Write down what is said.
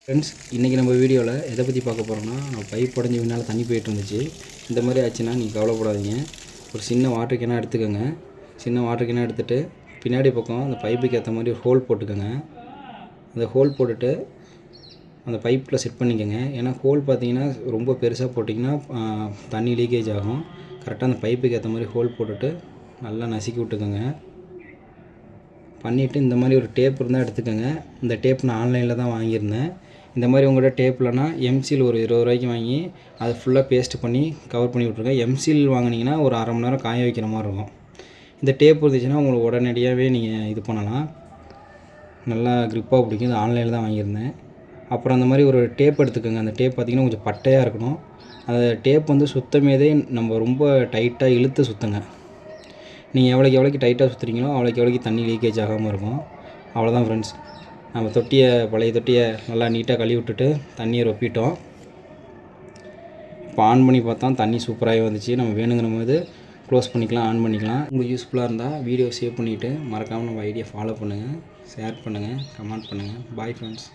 Friends, இன்றைக்கி நம்ம வீடியோவில் எதை பற்றி பார்க்க போகிறோம்னா, நம்ம பைப் உடஞ்சி வினால் தண்ணி போயிட்டு இருந்துச்சு. இந்த மாதிரி ஆச்சுன்னா நீங்கள் கவலைப்படாதீங்க. ஒரு சின்ன வாட்டர் கேனாக எடுத்துக்கோங்க. சின்ன வாட்டர் கேனாக எடுத்துகிட்டு பின்னாடி பக்கம் அந்த பைப்புக்கு ஏற்ற மாதிரி ஒரு ஹோல் போட்டுக்கோங்க. அந்த ஹோல் போட்டுட்டு அந்த பைப்பில் செட் பண்ணிக்கோங்க. ஏன்னா ஹோல் பார்த்தீங்கன்னா ரொம்ப பெருசாக போட்டிங்கன்னா தண்ணி லீக்கேஜ் ஆகும். கரெக்டாக அந்த பைப்புக்கு ஏற்ற மாதிரி ஹோல் போட்டுட்டு நல்லா நசுக்கி விட்டுக்கோங்க. பண்ணிவிட்டு இந்த மாதிரி ஒரு டேப் இருந்தால் எடுத்துக்கோங்க. இந்த டேப் நான் ஆன்லைனில் தான் வாங்கியிருந்தேன். இந்த மாதிரி உங்கள்கிட்ட டேப் இல்லைனா எம்சில் ஒரு 20 ரூபாய்க்கு வாங்கி அதை ஃபுல்லாக பேஸ்ட் பண்ணி கவர் பண்ணி விட்ருங்க. எம்சில் வாங்கினீங்கன்னா ஒரு அரை மணி நேரம் காய வைக்கிற மாதிரி இருக்கும். இந்த டேப் இருந்துச்சுன்னா உங்களுக்கு உடனடியாகவே நீங்கள் இது பண்ணலாம். நல்லா க்ரிப்பாக பிடிக்கும். இது ஆன்லைனில் தான் வாங்கியிருந்தேன். அப்புறம் அந்த மாதிரி ஒரு டேப் எடுத்துக்கோங்க. அந்த டேப் பார்த்திங்கன்னா கொஞ்சம் பட்டையாக இருக்கணும். அந்த டேப் வந்து சுத்தமேதே நம்ம ரொம்ப டைட்டாக இழுத்து சுற்றுங்க. நீங்கள் எவ்வளோக்கு டைட்டாக சுற்றுறீங்களோ அவ்வளோக்கு தண்ணி லீக்கேஜ் ஆகாமல் இருக்கும். அவ்வளோதான் ஃப்ரெண்ட்ஸ். நம்ம பழைய தொட்டியை நல்லா நீட்டாக கழுவி விட்டுட்டு தண்ணியை ரொப்பிட்டோம். இப்போ ஆன் பண்ணி பார்த்தா தண்ணி சூப்பராகவே வந்துச்சு. நம்ம வேணுங்கிற போது க்ளோஸ் பண்ணிக்கலாம், ஆன் பண்ணிக்கலாம். உங்களுக்கு யூஸ்ஃபுல்லாக இருந்தால் வீடியோ சேவ் பண்ணிவிட்டு மறக்காமல் நம்ம ஐடியா ஃபாலோ பண்ணுங்கள், ஷேர் பண்ணுங்கள், கமெண்ட் பண்ணுங்கள். Bye friends.